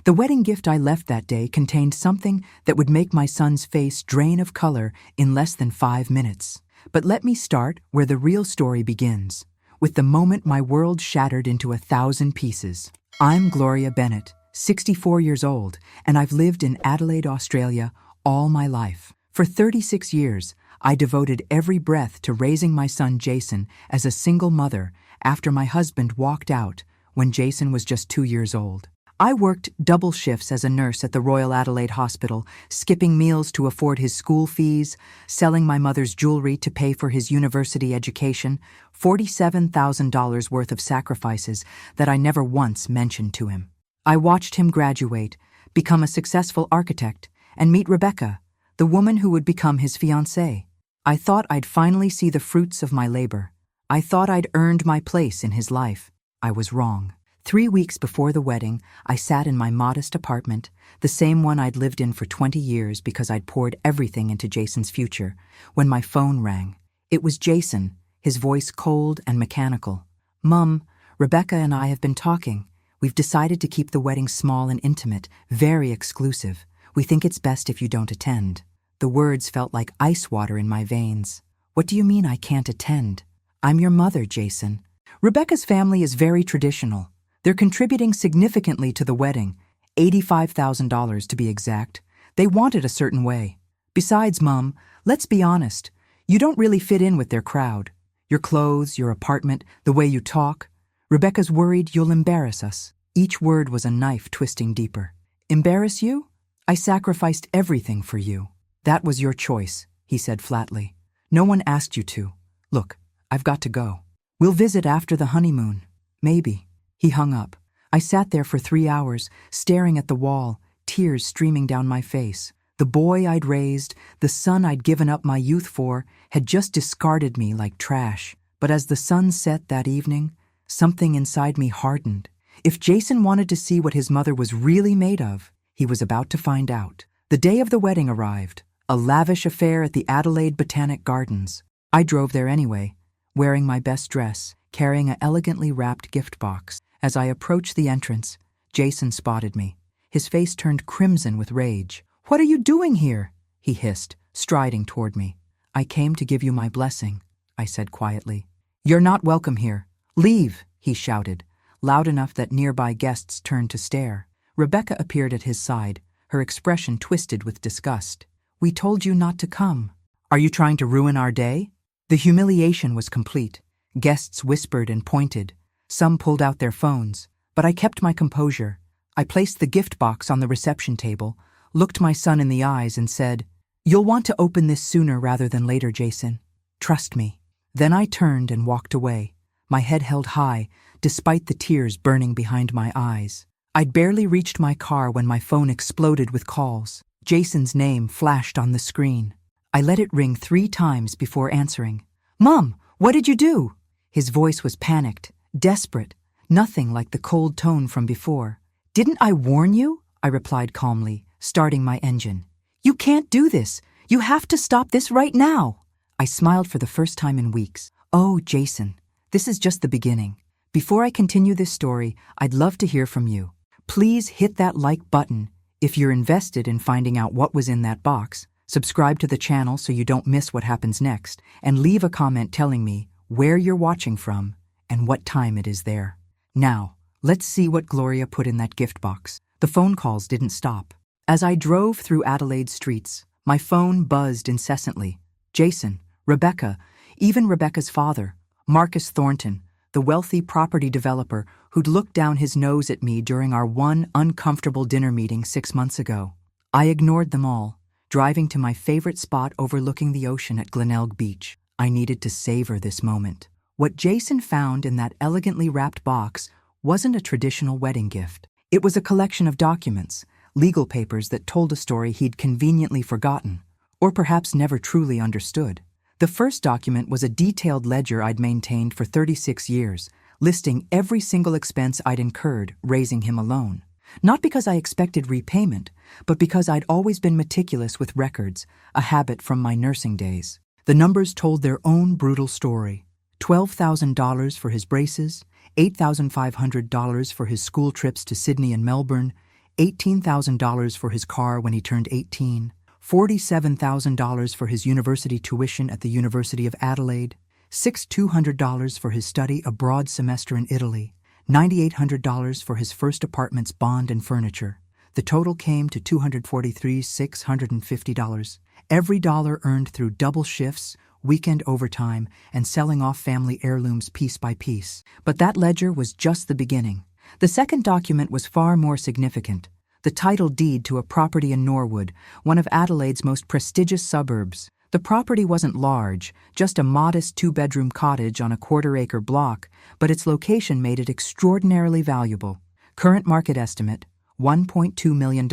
The wedding gift I left that day contained something that would make my son's face drain of color in less than 5 minutes. But let me start where the real story begins, with the moment my world shattered into 1,000 pieces. I'm Gloria Bennett, 64 years old, and I've lived in Adelaide, Australia, all my life. For 36 years, I devoted every breath to raising my son Jason as a single mother after my husband walked out when Jason was just 2 years old. I worked double shifts as a nurse at the Royal Adelaide Hospital, skipping meals to afford his school fees, selling my mother's jewelry to pay for his university education, $47,000 worth of sacrifices that I never once mentioned to him. I watched him graduate, become a successful architect, and meet Rebecca, the woman who would become his fiancée. I thought I'd finally see the fruits of my labor. I thought I'd earned my place in his life. I was wrong. 3 weeks before the wedding, I sat in my modest apartment, the same one I'd lived in for 20 years because I'd poured everything into Jason's future, when my phone rang. It was Jason, his voice cold and mechanical. "Mum, Rebecca and I have been talking. We've decided to keep the wedding small and intimate, very exclusive. We think it's best if you don't attend." The words felt like ice water in my veins. "What do you mean I can't attend? I'm your mother, Jason." Rebecca's family is very traditional. They're contributing significantly to the wedding, $85,000 to be exact. They want it a certain way. Besides, Mum, let's be honest, you don't really fit in with their crowd. Your clothes, your apartment, the way you talk. Rebecca's worried you'll embarrass us. Each word was a knife twisting deeper. "Embarrass you? I sacrificed everything for you." "That was your choice," he said flatly. "No one asked you to. Look, I've got to go. We'll visit after the honeymoon. Maybe." He hung up. I sat there for 3 hours, staring at the wall, tears streaming down my face. The boy I'd raised, the son I'd given up my youth for, had just discarded me like trash. But as the sun set that evening, something inside me hardened. If Jason wanted to see what his mother was really made of, he was about to find out. The day of the wedding arrived, a lavish affair at the Adelaide Botanic Gardens. I drove there anyway, wearing my best dress, carrying an elegantly wrapped gift box. As I approached the entrance, Jason spotted me. His face turned crimson with rage. "What are you doing here?" he hissed, striding toward me. "I came to give you my blessing," I said quietly. "You're not welcome here. Leave," he shouted, loud enough that nearby guests turned to stare. Rebecca appeared at his side, her expression twisted with disgust. "We told you not to come. Are you trying to ruin our day?" The humiliation was complete. Guests whispered and pointed. Some pulled out their phones, but I kept my composure. I placed the gift box on the reception table, looked my son in the eyes and said, "You'll want to open this sooner rather than later, Jason. Trust me." Then I turned and walked away, my head held high, despite the tears burning behind my eyes. I'd barely reached my car when my phone exploded with calls. Jason's name flashed on the screen. I let it ring 3 times before answering. "Mom, what did you do?" His voice was panicked, desperate, nothing like the cold tone from before. "Didn't I warn you?" I replied calmly, starting my engine. "You can't do this. You have to stop this right now." I smiled for the first time in weeks. "Oh, Jason, this is just the beginning. Before I continue this story, I'd love to hear from you. Please hit that like button if you're invested in finding out what was in that box. Subscribe to the channel so you don't miss what happens next, and leave a comment telling me where you're watching from and what time it is there. Now, let's see what Gloria put in that gift box. The phone calls didn't stop. As I drove through Adelaide's streets, my phone buzzed incessantly. Jason, Rebecca, even Rebecca's father, Marcus Thornton, the wealthy property developer who'd looked down his nose at me during our one uncomfortable dinner meeting 6 months ago. I ignored them all, driving to my favorite spot overlooking the ocean at Glenelg Beach. I needed to savor this moment. What Jason found in that elegantly wrapped box wasn't a traditional wedding gift. It was a collection of documents, legal papers that told a story he'd conveniently forgotten, or perhaps never truly understood. The first document was a detailed ledger I'd maintained for 36 years, listing every single expense I'd incurred raising him alone. Not because I expected repayment, but because I'd always been meticulous with records, a habit from my nursing days. The numbers told their own brutal story. $12,000 for his braces, $8,500 for his school trips to Sydney and Melbourne, $18,000 for his car when he turned 18, $47,000 for his university tuition at the University of Adelaide, $6,200 for his study abroad semester in Italy, $9,800 for his first apartment's bond and furniture. The total came to $243,650. Every dollar earned through double shifts, weekend overtime, and selling off family heirlooms piece by piece. But that ledger was just the beginning. The second document was far more significant. The title deed to a property in Norwood, one of Adelaide's most prestigious suburbs. The property wasn't large, just a modest two-bedroom cottage on a quarter-acre block, but its location made it extraordinarily valuable. Current market estimate, $1.2 million.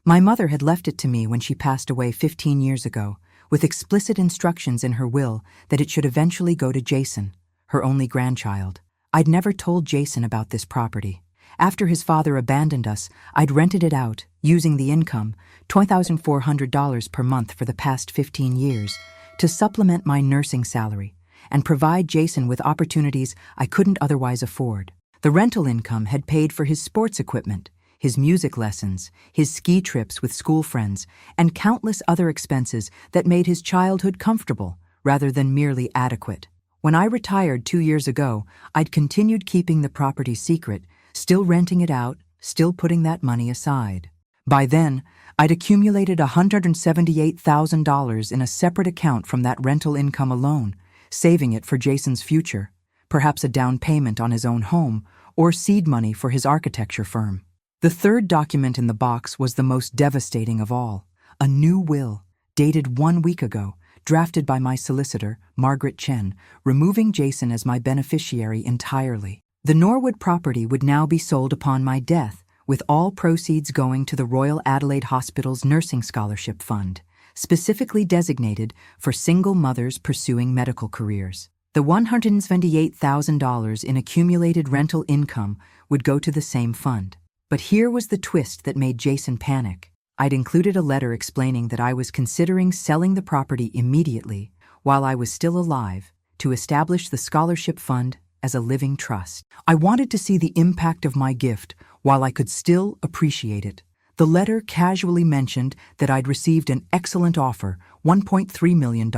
My mother had left it to me when she passed away 15 years ago, with explicit instructions in her will that it should eventually go to Jason, her only grandchild. I'd never told Jason about this property. After his father abandoned us, I'd rented it out, using the income, $2,400 per month for the past 15 years, to supplement my nursing salary and provide Jason with opportunities I couldn't otherwise afford. The rental income had paid for his sports equipment, his music lessons, his ski trips with school friends, and countless other expenses that made his childhood comfortable rather than merely adequate. When I retired 2 years ago, I'd continued keeping the property secret, still renting it out, still putting that money aside. By then, I'd accumulated $178,000 in a separate account from that rental income alone, saving it for Jason's future, perhaps a down payment on his own home, or seed money for his architecture firm. The third document in the box was the most devastating of all, a new will, dated 1 week ago, drafted by my solicitor, Margaret Chen, removing Jason as my beneficiary entirely. The Norwood property would now be sold upon my death, with all proceeds going to the Royal Adelaide Hospital's Nursing Scholarship Fund, specifically designated for single mothers pursuing medical careers. The $178,000 in accumulated rental income would go to the same fund. But here was the twist that made Jason panic. I'd included a letter explaining that I was considering selling the property immediately, while I was still alive, to establish the scholarship fund as a living trust. I wanted to see the impact of my gift while I could still appreciate it. The letter casually mentioned that I'd received an excellent offer, $1.3 million,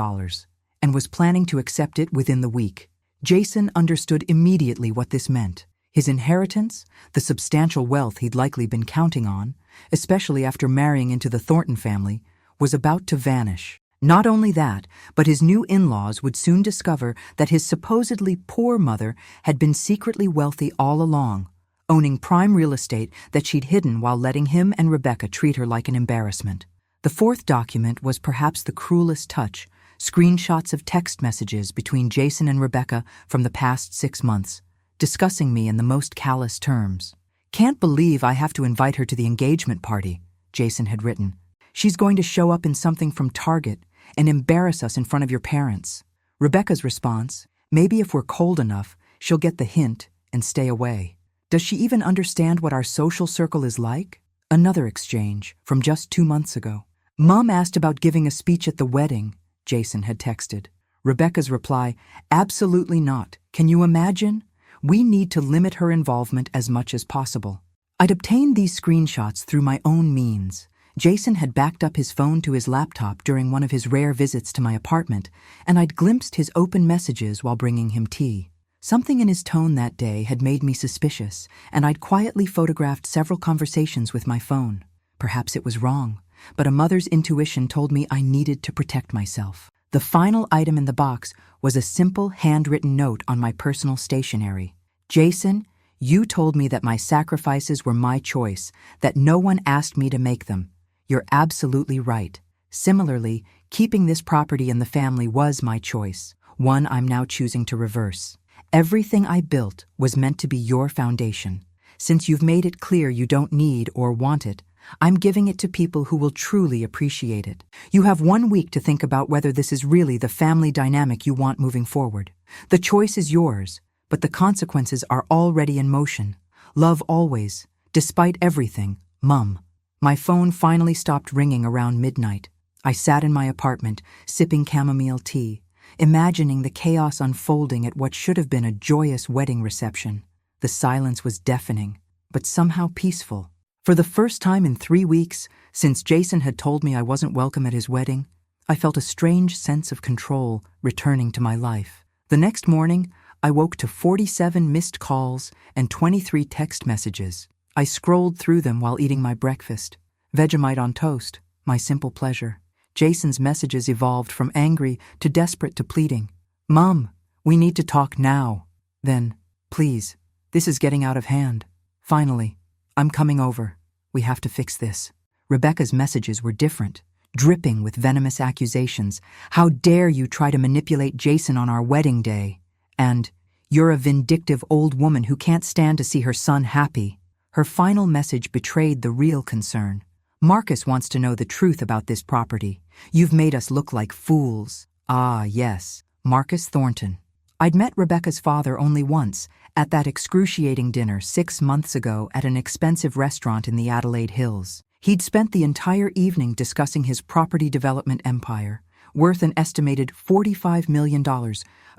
and was planning to accept it within the week. Jason understood immediately what this meant. His inheritance, the substantial wealth he'd likely been counting on, especially after marrying into the Thornton family, was about to vanish. Not only that, but his new in-laws would soon discover that his supposedly poor mother had been secretly wealthy all along, owning prime real estate that she'd hidden while letting him and Rebecca treat her like an embarrassment. The fourth document was perhaps the cruelest touch, screenshots of text messages between Jason and Rebecca from the past 6 months, discussing me in the most callous terms. "Can't believe I have to invite her to the engagement party," Jason had written. "She's going to show up in something from Target and embarrass us in front of your parents." Rebecca's response, "Maybe if we're cold enough, she'll get the hint and stay away. Does she even understand what our social circle is like?" Another exchange from just 2 months ago. "Mom asked about giving a speech at the wedding," Jason had texted. Rebecca's reply, "Absolutely not. Can you imagine? We need to limit her involvement as much as possible." I'd obtained these screenshots through my own means. Jason had backed up his phone to his laptop during one of his rare visits to my apartment, and I'd glimpsed his open messages while bringing him tea. Something in his tone that day had made me suspicious, and I'd quietly photographed several conversations with my phone. Perhaps it was wrong, but a mother's intuition told me I needed to protect myself. The final item in the box was a simple handwritten note on my personal stationery. "Jason, you told me that my sacrifices were my choice, that no one asked me to make them. You're absolutely right. Similarly, keeping this property in the family was my choice, one I'm now choosing to reverse. Everything I built was meant to be your foundation. Since you've made it clear you don't need or want it, I'm giving it to people who will truly appreciate it. You have 1 week to think about whether this is really the family dynamic you want moving forward. The choice is yours, but the consequences are already in motion. Love always, despite everything, Mum." My phone finally stopped ringing around midnight. I sat in my apartment, sipping chamomile tea, imagining the chaos unfolding at what should have been a joyous wedding reception. The silence was deafening, but somehow peaceful. For the first time in 3 weeks, since Jason had told me I wasn't welcome at his wedding, I felt a strange sense of control returning to my life. The next morning, I woke to 47 missed calls and 23 text messages. I scrolled through them while eating my breakfast. Vegemite on toast, my simple pleasure. Jason's messages evolved from angry to desperate to pleading. "Mom, we need to talk now." Then, "Please, this is getting out of hand." Finally, "I'm coming over. We have to fix this." Rebecca's messages were different, dripping with venomous accusations. "How dare you try to manipulate Jason on our wedding day?" And, "You're a vindictive old woman who can't stand to see her son happy." Her final message betrayed the real concern. "Marcus wants to know the truth about this property. You've made us look like fools." Ah, yes, Marcus Thornton. I'd met Rebecca's father only once, at that excruciating dinner 6 months ago at an expensive restaurant in the Adelaide Hills. He'd spent the entire evening discussing his property development empire, worth an estimated $45 million,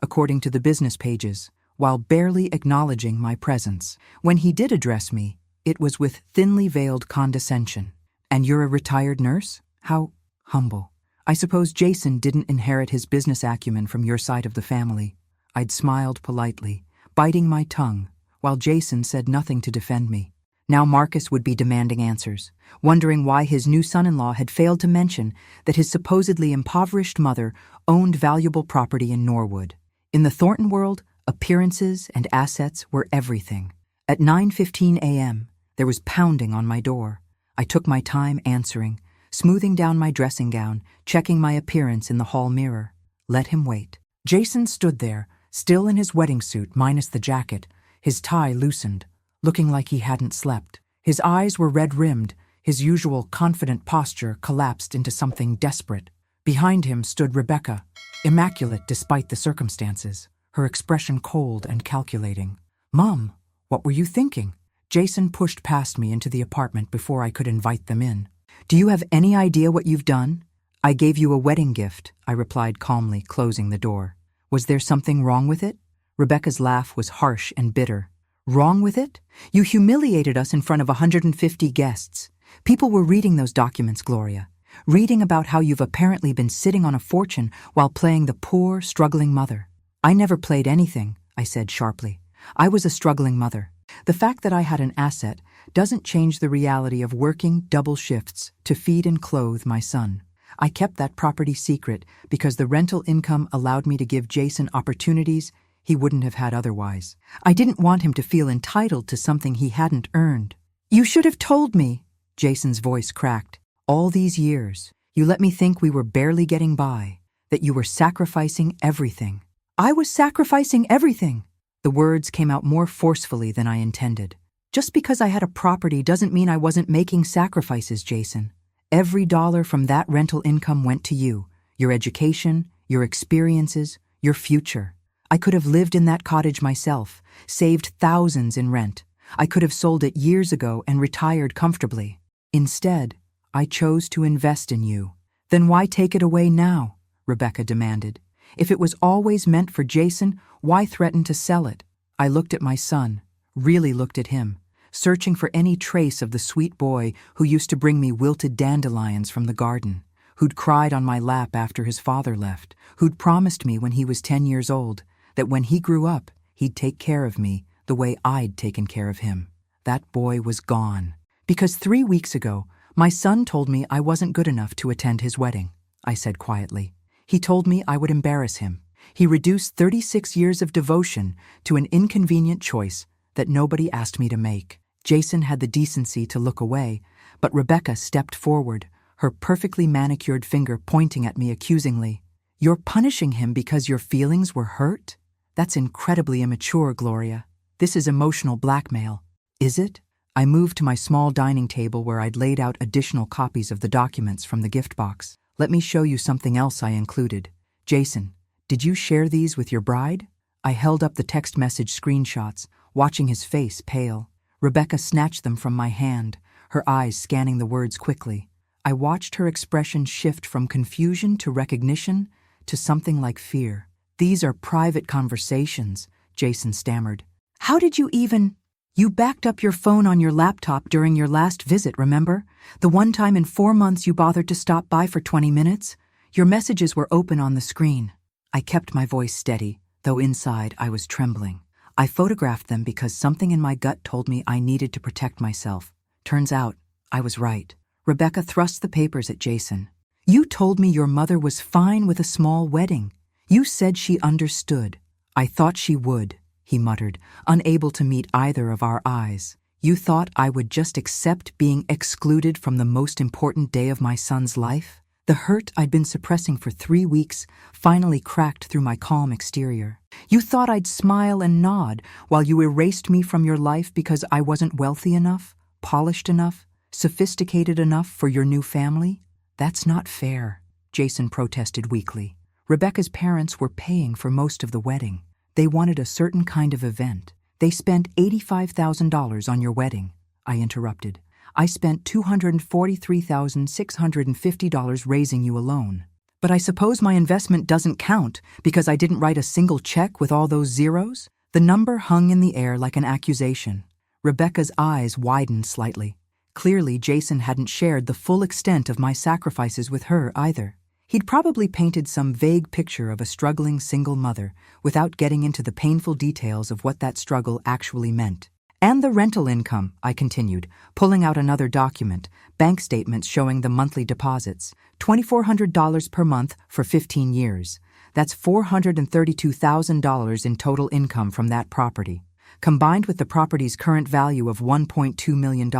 according to the business pages, while barely acknowledging my presence. When he did address me, it was with thinly veiled condescension. "And you're a retired nurse? How humble. I suppose Jason didn't inherit his business acumen from your side of the family." I'd smiled politely, biting my tongue, while Jason said nothing to defend me. Now Marcus would be demanding answers, wondering why his new son-in-law had failed to mention that his supposedly impoverished mother owned valuable property in Norwood. In the Thornton world, appearances and assets were everything. At 9:15 a.m., there was pounding on my door. I took my time answering, smoothing down my dressing gown, checking my appearance in the hall mirror. Let him wait. Jason stood there, still in his wedding suit minus the jacket, his tie loosened, looking like he hadn't slept. His eyes were red-rimmed, his usual confident posture collapsed into something desperate. Behind him stood Rebecca, immaculate despite the circumstances, her expression cold and calculating. "Mom, what were you thinking?" Jason pushed past me into the apartment before I could invite them in. "Do you have any idea what you've done?" "I gave you a wedding gift," I replied calmly, closing the door. "Was there something wrong with it?" Rebecca's laugh was harsh and bitter. "Wrong with it? You humiliated us in front of 150 guests. People were reading those documents, Gloria. Reading about how you've apparently been sitting on a fortune while playing the poor, struggling mother." "I never played anything," I said sharply. "I was a struggling mother. The fact that I had an asset doesn't change the reality of working double shifts to feed and clothe my son. I kept that property secret because the rental income allowed me to give Jason opportunities he wouldn't have had otherwise. I didn't want him to feel entitled to something he hadn't earned." "You should have told me," Jason's voice cracked. "All these years, you let me think we were barely getting by, that you were sacrificing everything." "I was sacrificing everything." The words came out more forcefully than I intended. "Just because I had a property doesn't mean I wasn't making sacrifices, Jason. Every dollar from that rental income went to you, your education, your experiences, your future. I could have lived in that cottage myself, saved thousands in rent. I could have sold it years ago and retired comfortably. Instead, I chose to invest in you." "Then why take it away now?" Rebecca demanded. "If it was always meant for Jason, why threaten to sell it?" I looked at my son, really looked at him, searching for any trace of the sweet boy who used to bring me wilted dandelions from the garden, who'd cried on my lap after his father left, who'd promised me when he was 10 years old that when he grew up, he'd take care of me the way I'd taken care of him. That boy was gone. Because 3 weeks ago, my son told me I wasn't good enough to attend his wedding, I said quietly. He told me I would embarrass him. He reduced 36 years of devotion to an inconvenient choice that nobody asked me to make. Jason had the decency to look away, but Rebecca stepped forward, her perfectly manicured finger pointing at me accusingly. "You're punishing him because your feelings were hurt? That's incredibly immature, Gloria. This is emotional blackmail." "Is it?" I moved to my small dining table where I'd laid out additional copies of the documents from the gift box. "Let me show you something else I included. Jason, did you share these with your bride?" I held up the text message screenshots, watching his face pale. Rebecca snatched them from my hand, her eyes scanning the words quickly. I watched her expression shift from confusion to recognition to something like fear. "These are private conversations," Jason stammered. "How did you even—" You backed up your phone on your laptop during your last visit, remember? The one time in 4 months you bothered to stop by for 20 minutes? Your messages were open on the screen. I kept my voice steady, though inside I was trembling. I photographed them because something in my gut told me I needed to protect myself. Turns out, I was right. Rebecca thrust the papers at Jason. You told me your mother was fine with a small wedding. You said she understood. I thought she would, he muttered, unable to meet either of our eyes. You thought I would just accept being excluded from the most important day of my son's life? The hurt I'd been suppressing for 3 weeks finally cracked through my calm exterior. You thought I'd smile and nod while you erased me from your life because I wasn't wealthy enough, polished enough, sophisticated enough for your new family? That's not fair, Jason protested weakly. Rebecca's parents were paying for most of the wedding. They wanted a certain kind of event. They spent $85,000 on your wedding, I interrupted. I spent $243,650 raising you alone. But I suppose my investment doesn't count because I didn't write a single check with all those zeros? The number hung in the air like an accusation. Rebecca's eyes widened slightly. Clearly, Jason hadn't shared the full extent of my sacrifices with her either. He'd probably painted some vague picture of a struggling single mother without getting into the painful details of what that struggle actually meant. And the rental income, I continued, pulling out another document, bank statements showing the monthly deposits, $2,400 per month for 15 years. That's $432,000 in total income from that property. Combined with the property's current value of $1.2 million,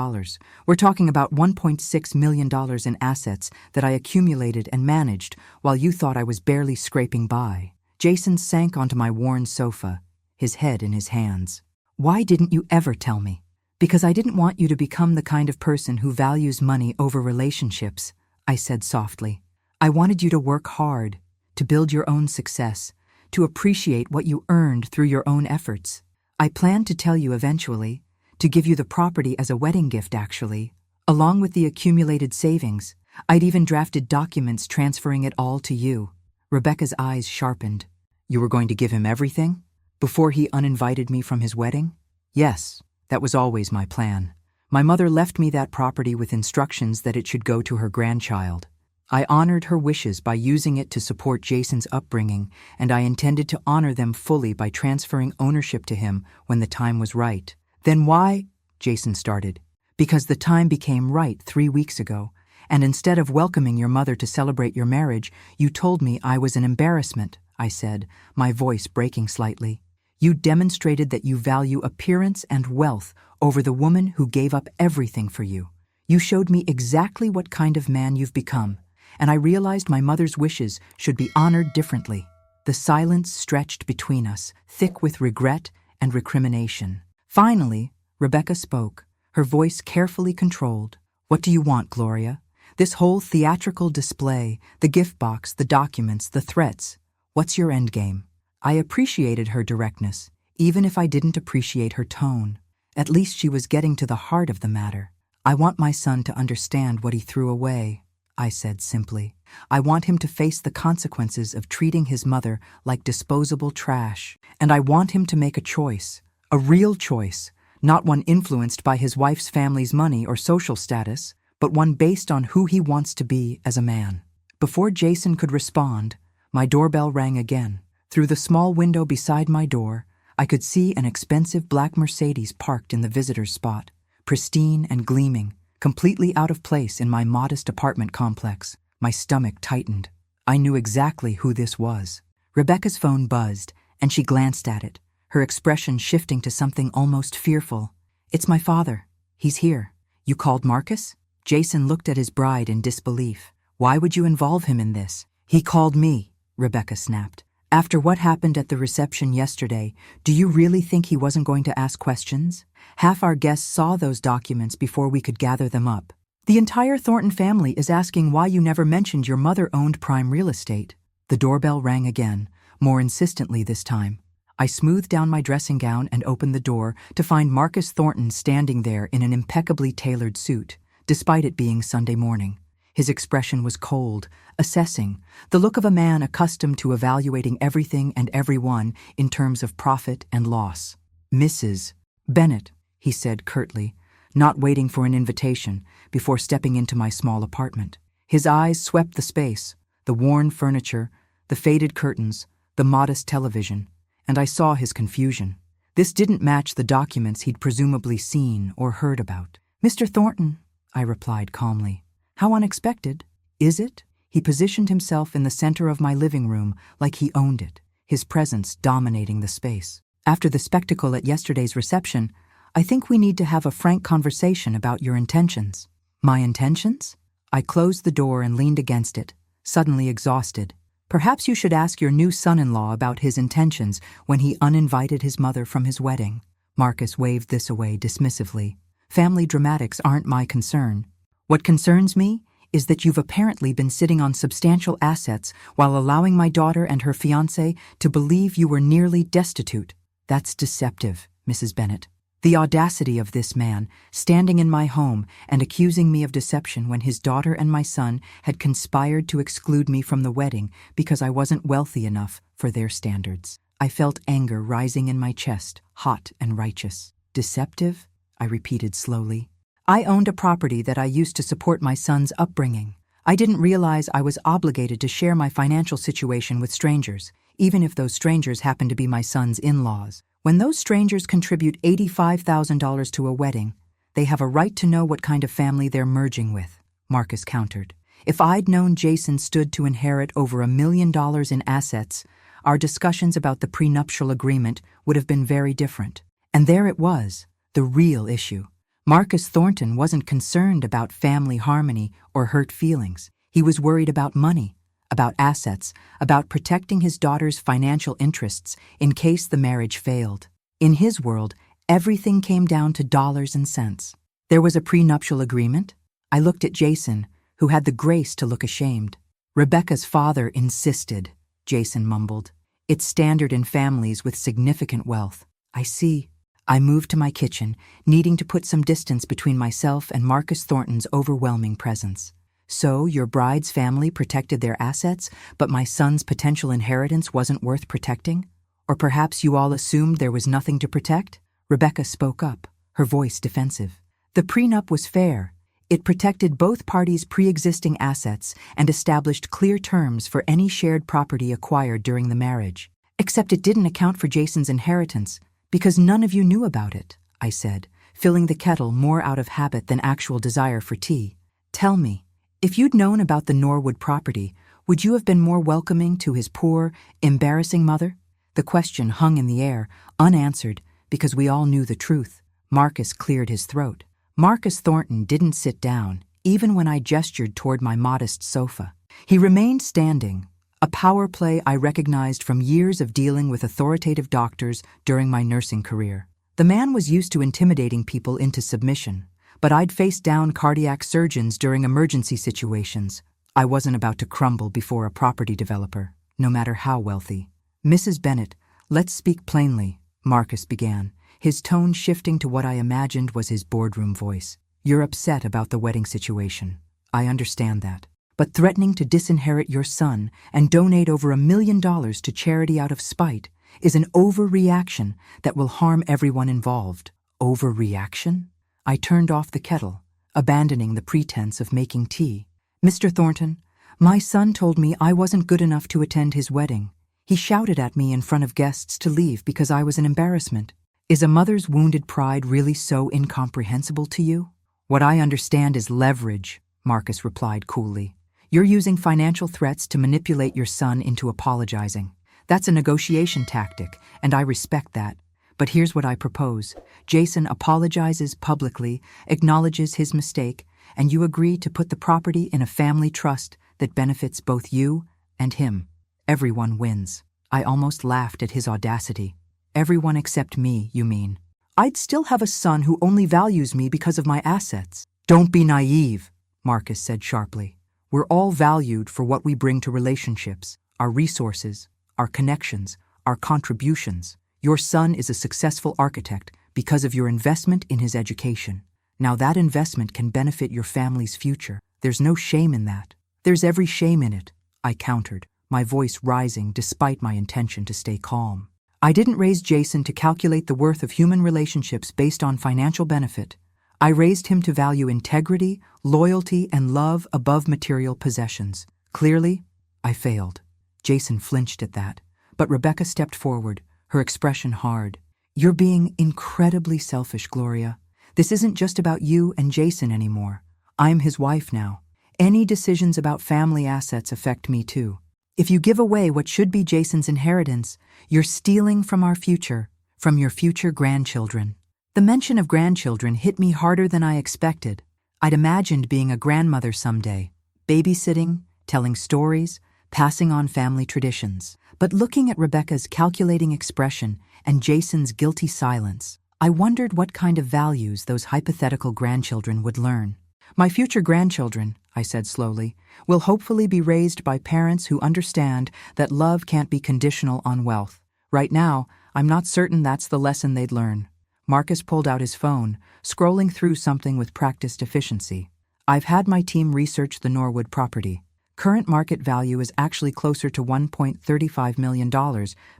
we're talking about $1.6 million in assets that I accumulated and managed while you thought I was barely scraping by. Jason sank onto my worn sofa, his head in his hands. Why didn't you ever tell me? Because I didn't want you to become the kind of person who values money over relationships, I said softly. I wanted you to work hard, to build your own success, to appreciate what you earned through your own efforts. I planned to tell you eventually, to give you the property as a wedding gift actually, along with the accumulated savings. I'd even drafted documents transferring it all to you. Rebecca's eyes sharpened. You were going to give him everything? Before he uninvited me from his wedding? Yes, that was always my plan. My mother left me that property with instructions that it should go to her grandchild. I honored her wishes by using it to support Jason's upbringing, and I intended to honor them fully by transferring ownership to him when the time was right. Then why? Jason started. Because the time became right 3 weeks ago, and instead of welcoming your mother to celebrate your marriage, you told me I was an embarrassment, I said, my voice breaking slightly. You demonstrated that you value appearance and wealth over the woman who gave up everything for you. You showed me exactly what kind of man you've become, and I realized my mother's wishes should be honored differently. The silence stretched between us, thick with regret and recrimination. Finally, Rebecca spoke, her voice carefully controlled. What do you want, Gloria? This whole theatrical display, the gift box, the documents, the threats. What's your endgame? I appreciated her directness, even if I didn't appreciate her tone. At least she was getting to the heart of the matter. I want my son to understand what he threw away, I said simply. I want him to face the consequences of treating his mother like disposable trash. And I want him to make a choice, a real choice, not one influenced by his wife's family's money or social status, but one based on who he wants to be as a man. Before Jason could respond, my doorbell rang again. Through the small window beside my door, I could see an expensive black Mercedes parked in the visitor's spot, pristine and gleaming, completely out of place in my modest apartment complex. My stomach tightened. I knew exactly who this was. Rebecca's phone buzzed, and she glanced at it, her expression shifting to something almost fearful. It's my father. He's here. You called Marcus? Jason looked at his bride in disbelief. Why would you involve him in this? He called me, Rebecca snapped. After what happened at the reception yesterday, do you really think he wasn't going to ask questions? Half our guests saw those documents before we could gather them up. The entire Thornton family is asking why you never mentioned your mother owned prime real estate. The doorbell rang again, more insistently this time. I smoothed down my dressing gown and opened the door to find Marcus Thornton standing there in an impeccably tailored suit, despite it being Sunday morning. His expression was cold, assessing, the look of a man accustomed to evaluating everything and everyone in terms of profit and loss. Mrs. Bennett, he said curtly, not waiting for an invitation before stepping into my small apartment. His eyes swept the space, the worn furniture, the faded curtains, the modest television, and I saw his confusion. This didn't match the documents he'd presumably seen or heard about. "Mr. Thornton," I replied calmly. "How unexpected. Is it?" He positioned himself in the center of my living room like he owned it, his presence dominating the space. "After the spectacle at yesterday's reception, I think we need to have a frank conversation about your intentions." "My intentions?" I closed the door and leaned against it, suddenly exhausted. "Perhaps you should ask your new son-in-law about his intentions when he uninvited his mother from his wedding." Marcus waved this away dismissively. "Family dramatics aren't my concern. What concerns me is that you've apparently been sitting on substantial assets while allowing my daughter and her fiancé to believe you were nearly destitute. That's deceptive, Mrs. Bennet. The audacity of this man, standing in my home and accusing me of deception when his daughter and my son had conspired to exclude me from the wedding because I wasn't wealthy enough for their standards." I felt anger rising in my chest, hot and righteous. "Deceptive?" I repeated slowly. "I owned a property that I used to support my son's upbringing. I didn't realize I was obligated to share my financial situation with strangers, even if those strangers happened to be my son's in-laws. When those strangers contribute $85,000 to a wedding, they have a right to know what kind of family they're merging with," Marcus countered. "If I'd known Jason stood to inherit over $1 million in assets, our discussions about the prenuptial agreement would have been very different." And there it was, the real issue. Marcus Thornton wasn't concerned about family harmony or hurt feelings. He was worried about money, about assets, about protecting his daughter's financial interests in case the marriage failed. In his world, everything came down to dollars and cents. There was a prenuptial agreement. I looked at Jason, who had the grace to look ashamed. "Rebecca's father insisted," Jason mumbled. "It's standard in families with significant wealth." "I see." I moved to my kitchen, needing to put some distance between myself and Marcus Thornton's overwhelming presence. "So your bride's family protected their assets, but my son's potential inheritance wasn't worth protecting? Or perhaps you all assumed there was nothing to protect?" Rebecca spoke up, her voice defensive. "The prenup was fair. It protected both parties' pre-existing assets and established clear terms for any shared property acquired during the marriage. Except it didn't account for Jason's inheritance, because none of you knew about it," I said, filling the kettle more out of habit than actual desire for tea. "Tell me, if you'd known about the Norwood property, would you have been more welcoming to his poor, embarrassing mother?" The question hung in the air, unanswered, because we all knew the truth. Marcus cleared his throat. Marcus Thornton didn't sit down, even when I gestured toward my modest sofa. He remained standing, a power play I recognized from years of dealing with authoritative doctors during my nursing career. The man was used to intimidating people into submission, but I'd faced down cardiac surgeons during emergency situations. I wasn't about to crumble before a property developer, no matter how wealthy. "Mrs. Bennet, let's speak plainly," Marcus began, his tone shifting to what I imagined was his boardroom voice. "You're upset about the wedding situation. I understand that. But threatening to disinherit your son and donate over $1 million to charity out of spite is an overreaction that will harm everyone involved." "Overreaction?" I turned off the kettle, abandoning the pretense of making tea. "Mr. Thornton, my son told me I wasn't good enough to attend his wedding. He shouted at me in front of guests to leave because I was an embarrassment. Is a mother's wounded pride really so incomprehensible to you?" "What I understand is leverage," Marcus replied coolly. "You're using financial threats to manipulate your son into apologizing. That's a negotiation tactic, and I respect that. But here's what I propose. Jason apologizes publicly, acknowledges his mistake, and you agree to put the property in a family trust that benefits both you and him. Everyone wins." I almost laughed at his audacity. "Everyone except me, you mean? I'd still have a son who only values me because of my assets." "Don't be naive," Marcus said sharply. "We're all valued for what we bring to relationships, our resources, our connections, our contributions. Your son is a successful architect because of your investment in his education. Now that investment can benefit your family's future. There's no shame in that." "There's every shame in it," I countered, my voice rising despite my intention to stay calm. I didn't raise Jason to calculate the worth of human relationships based on financial benefit. I raised him to value integrity, loyalty, and love above material possessions. Clearly, I failed. Jason flinched at that, but Rebecca stepped forward, her expression hard. You're being incredibly selfish, Gloria. This isn't just about you and Jason anymore. I'm his wife now. Any decisions about family assets affect me too. If you give away what should be Jason's inheritance, you're stealing from our future, from your future grandchildren. The mention of grandchildren hit me harder than I expected. I'd imagined being a grandmother someday, babysitting, telling stories, passing on family traditions. But looking at Rebecca's calculating expression and Jason's guilty silence, I wondered what kind of values those hypothetical grandchildren would learn. My future grandchildren, I said slowly, will hopefully be raised by parents who understand that love can't be conditional on wealth. Right now, I'm not certain that's the lesson they'd learn. Marcus pulled out his phone, scrolling through something with practiced efficiency. I've had my team research the Norwood property. Current market value is actually closer to $1.35 million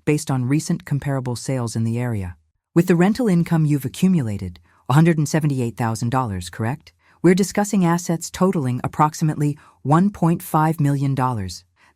based on recent comparable sales in the area. With the rental income you've accumulated, $178,000, correct? We're discussing assets totaling approximately $1.5 million.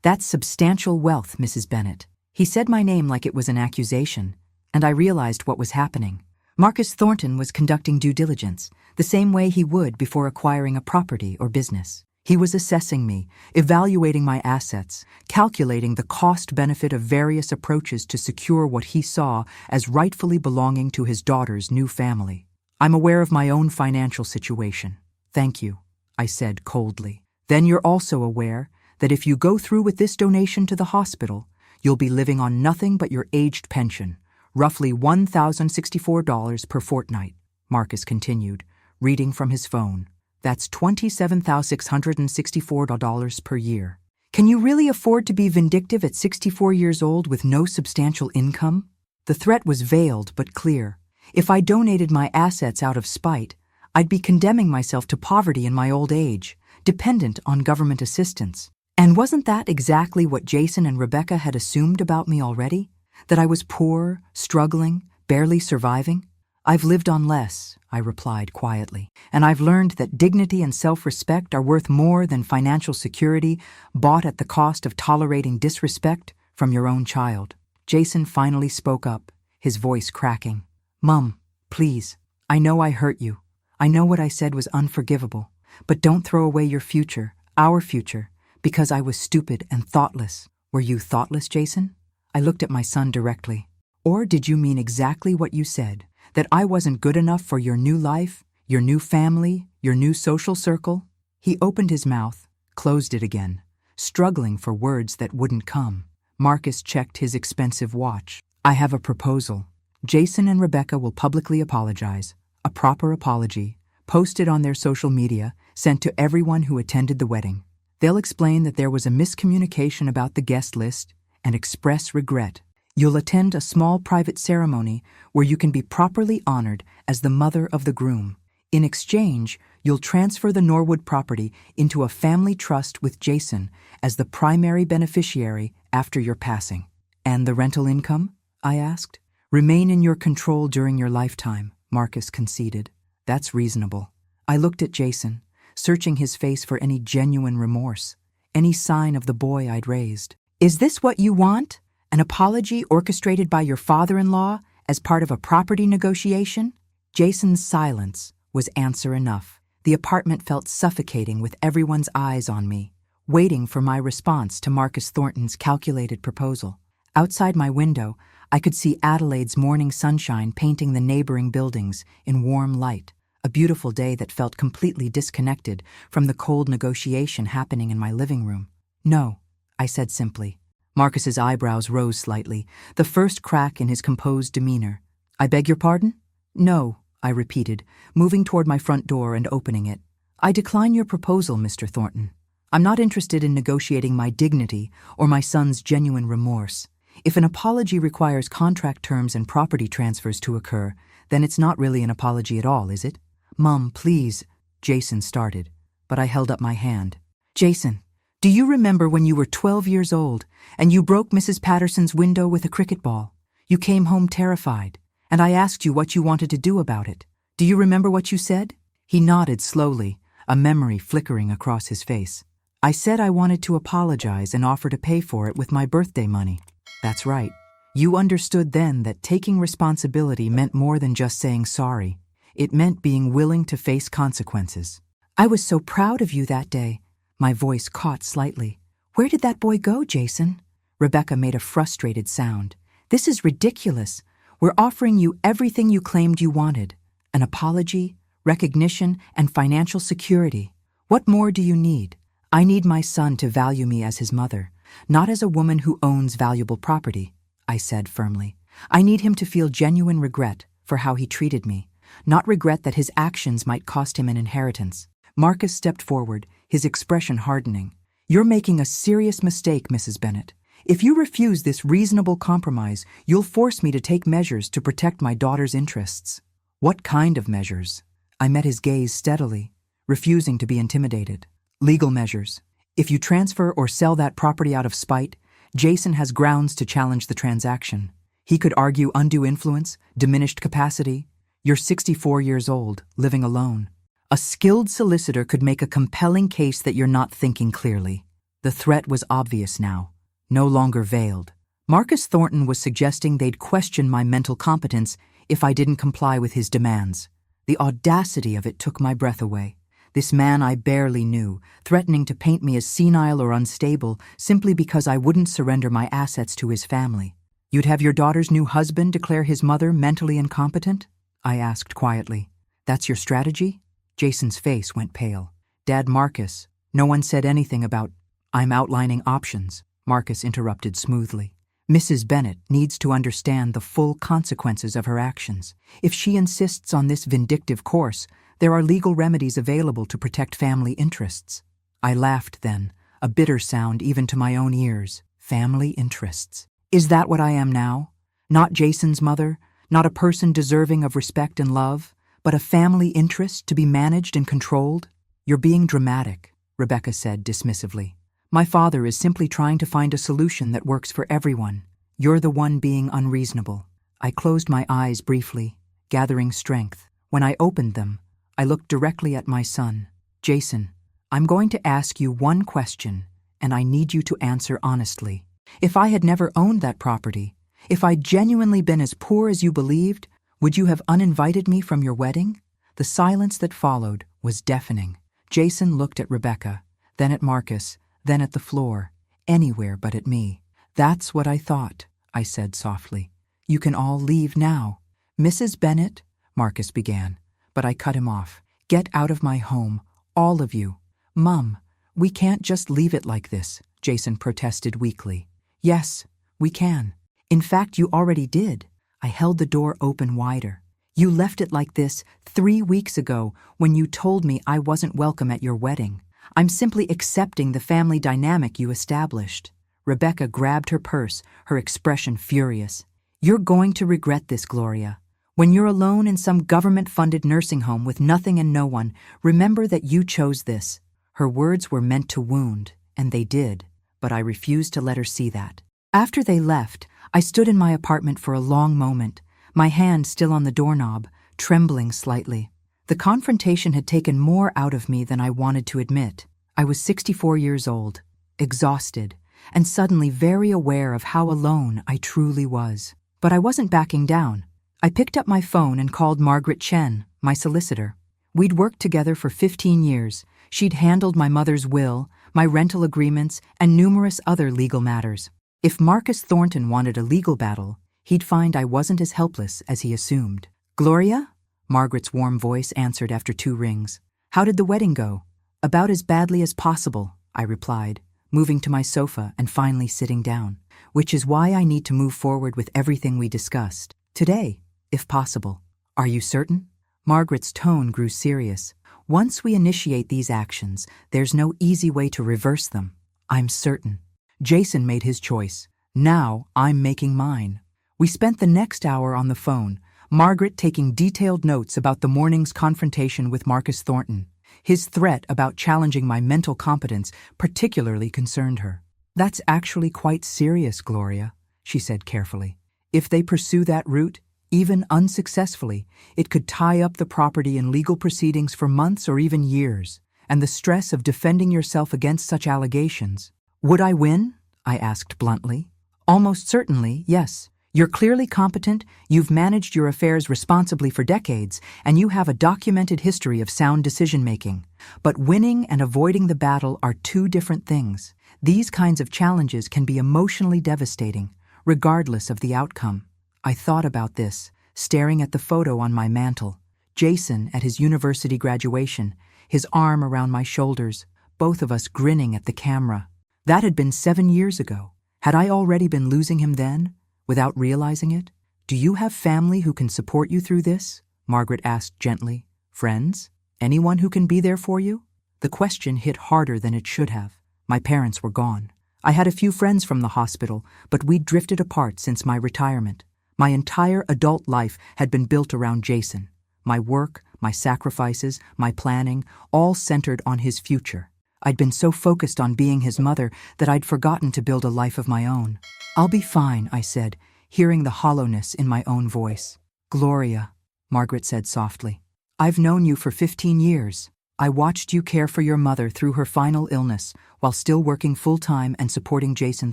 That's substantial wealth, Mrs. Bennett. He said my name like it was an accusation, and I realized what was happening. Marcus Thornton was conducting due diligence, the same way he would before acquiring a property or business. He was assessing me, evaluating my assets, calculating the cost-benefit of various approaches to secure what he saw as rightfully belonging to his daughter's new family. I'm aware of my own financial situation. Thank you, I said coldly. Then you're also aware that if you go through with this donation to the hospital, you'll be living on nothing but your aged pension, roughly $1,064 per fortnight, Marcus continued, reading from his phone. That's $27,664 per year. Can you really afford to be vindictive at 64 years old with no substantial income? The threat was veiled but clear. If I donated my assets out of spite, I'd be condemning myself to poverty in my old age, dependent on government assistance. And wasn't that exactly what Jason and Rebecca had assumed about me already? That I was poor, struggling, barely surviving? I've lived on less, I replied quietly, and I've learned that dignity and self-respect are worth more than financial security bought at the cost of tolerating disrespect from your own child. Jason finally spoke up, his voice cracking. Mum, please, I know I hurt you. I know what I said was unforgivable, but don't throw away your future, our future, because I was stupid and thoughtless. Were you thoughtless, Jason? I looked at my son directly. Or did you mean exactly what you said? That I wasn't good enough for your new life, your new family, your new social circle? He opened his mouth, closed it again, struggling for words that wouldn't come. Marcus checked his expensive watch. I have a proposal. Jason and Rebecca will publicly apologize. A proper apology, posted on their social media, sent to everyone who attended the wedding. They'll explain that there was a miscommunication about the guest list and express regret. You'll attend a small private ceremony where you can be properly honored as the mother of the groom. In exchange, you'll transfer the Norwood property into a family trust with Jason as the primary beneficiary after your passing. And the rental income? I asked. Remain in your control during your lifetime, Marcus conceded. That's reasonable. I looked at Jason, searching his face for any genuine remorse, any sign of the boy I'd raised. Is this what you want? An apology orchestrated by your father-in-law as part of a property negotiation? Jason's silence was answer enough. The apartment felt suffocating with everyone's eyes on me, waiting for my response to Marcus Thornton's calculated proposal. Outside my window, I could see Adelaide's morning sunshine painting the neighboring buildings in warm light, a beautiful day that felt completely disconnected from the cold negotiation happening in my living room. No, I said simply. Marcus's eyebrows rose slightly, the first crack in his composed demeanor. I beg your pardon? No, I repeated, moving toward my front door and opening it. I decline your proposal, Mr. Thornton. I'm not interested in negotiating my dignity or my son's genuine remorse. If an apology requires contract terms and property transfers to occur, then it's not really an apology at all, is it? Mum, please, Jason started, but I held up my hand. Jason, do you remember when you were 12 years old and you broke Mrs. Patterson's window with a cricket ball? You came home terrified, and I asked you what you wanted to do about it. Do you remember what you said?" He nodded slowly, a memory flickering across his face. "I said I wanted to apologize and offer to pay for it with my birthday money." "That's right. You understood then that taking responsibility meant more than just saying sorry. It meant being willing to face consequences." "I was so proud of you that day." My voice caught slightly. "Where did that boy go, Jason?" Rebecca made a frustrated sound. "This is ridiculous. We're offering you everything you claimed you wanted. An apology, recognition, and financial security. What more do you need? I need my son to value me as his mother, not as a woman who owns valuable property," I said firmly. "I need him to feel genuine regret for how he treated me, not regret that his actions might cost him an inheritance." Marcus stepped forward, his expression hardening. "You're making a serious mistake, Mrs. Bennet. If you refuse this reasonable compromise, you'll force me to take measures to protect my daughter's interests." "What kind of measures?" I met his gaze steadily, refusing to be intimidated. "Legal measures. If you transfer or sell that property out of spite, Jason has grounds to challenge the transaction. He could argue undue influence, diminished capacity. You're 64 years old, living alone. A skilled solicitor could make a compelling case that you're not thinking clearly." The threat was obvious now, no longer veiled. Marcus Thornton was suggesting they'd question my mental competence if I didn't comply with his demands. The audacity of it took my breath away. This man I barely knew, threatening to paint me as senile or unstable simply because I wouldn't surrender my assets to his family. "You'd have your daughter's new husband declare his mother mentally incompetent?" I asked quietly. "That's your strategy?" Jason's face went pale. "Dad, Marcus, no one said anything about—" "I'm outlining options," Marcus interrupted smoothly. "Mrs. Bennet needs to understand the full consequences of her actions. If she insists on this vindictive course, there are legal remedies available to protect family interests." I laughed then, a bitter sound even to my own ears. Family interests. Is that what I am now? Not Jason's mother, not a person deserving of respect and love, but a family interest to be managed and controlled? "You're being dramatic," Rebecca said dismissively. "My father is simply trying to find a solution that works for everyone. You're the one being unreasonable." I closed my eyes briefly, gathering strength. When I opened them, I looked directly at my son. "Jason, I'm going to ask you one question, and I need you to answer honestly. If I had never owned that property, if I'd genuinely been as poor as you believed, would you have uninvited me from your wedding?" The silence that followed was deafening. Jason looked at Rebecca, then at Marcus, then at the floor, anywhere but at me. "That's what I thought," I said softly. "You can all leave now." "Mrs. Bennet," Marcus began, but I cut him off. "Get out of my home, all of you." "Mum, we can't just leave it like this," Jason protested weakly. "Yes, we can. In fact, you already did." I held the door open wider. "You left it like this 3 weeks ago when you told me I wasn't welcome at your wedding. I'm simply accepting the family dynamic you established." Rebecca grabbed her purse, her expression furious. "You're going to regret this, Gloria. When you're alone in some government-funded nursing home with nothing and no one, remember that you chose this." Her words were meant to wound, and they did, but I refused to let her see that. After they left, I stood in my apartment for a long moment, my hand still on the doorknob, trembling slightly. The confrontation had taken more out of me than I wanted to admit. I was 64 years old, exhausted, and suddenly very aware of how alone I truly was. But I wasn't backing down. I picked up my phone and called Margaret Chen, my solicitor. We'd worked together for 15 years. She'd handled my mother's will, my rental agreements, and numerous other legal matters. If Marcus Thornton wanted a legal battle, he'd find I wasn't as helpless as he assumed. "Gloria?" Margaret's warm voice answered after 2 rings. "How did the wedding go?" "About as badly as possible," I replied, moving to my sofa and finally sitting down. "Which is why I need to move forward with everything we discussed. Today, if possible." "Are you certain?" Margaret's tone grew serious. "Once we initiate these actions, there's no easy way to reverse them." "I'm certain." Jason made his choice. Now I'm making mine. We spent the next hour on the phone, Margaret taking detailed notes about the morning's confrontation with Marcus Thornton. His threat about challenging my mental competence particularly concerned her. "That's actually quite serious, Gloria," she said carefully. If they pursue that route, even unsuccessfully, it could tie up the property in legal proceedings for months or even years, and the stress of defending yourself against such allegations. Would I win? I asked bluntly. Almost certainly, yes. You're clearly competent, you've managed your affairs responsibly for decades, and you have a documented history of sound decision-making. But winning and avoiding the battle are two different things. These kinds of challenges can be emotionally devastating, regardless of the outcome. I thought about this, staring at the photo on my mantle. Jason at his university graduation, his arm around my shoulders, both of us grinning at the camera. That had been 7 years ago. Had I already been losing him then, without realizing it? Do you have family who can support you through this? Margaret asked gently. Friends? Anyone who can be there for you? The question hit harder than it should have. My parents were gone. I had a few friends from the hospital, but we'd drifted apart since my retirement. My entire adult life had been built around Jason. My work, my sacrifices, my planning, all centered on his future. I'd been so focused on being his mother that I'd forgotten to build a life of my own. I'll be fine, I said, hearing the hollowness in my own voice. Gloria, Margaret said softly. I've known you for 15 years. I watched you care for your mother through her final illness while still working full-time and supporting Jason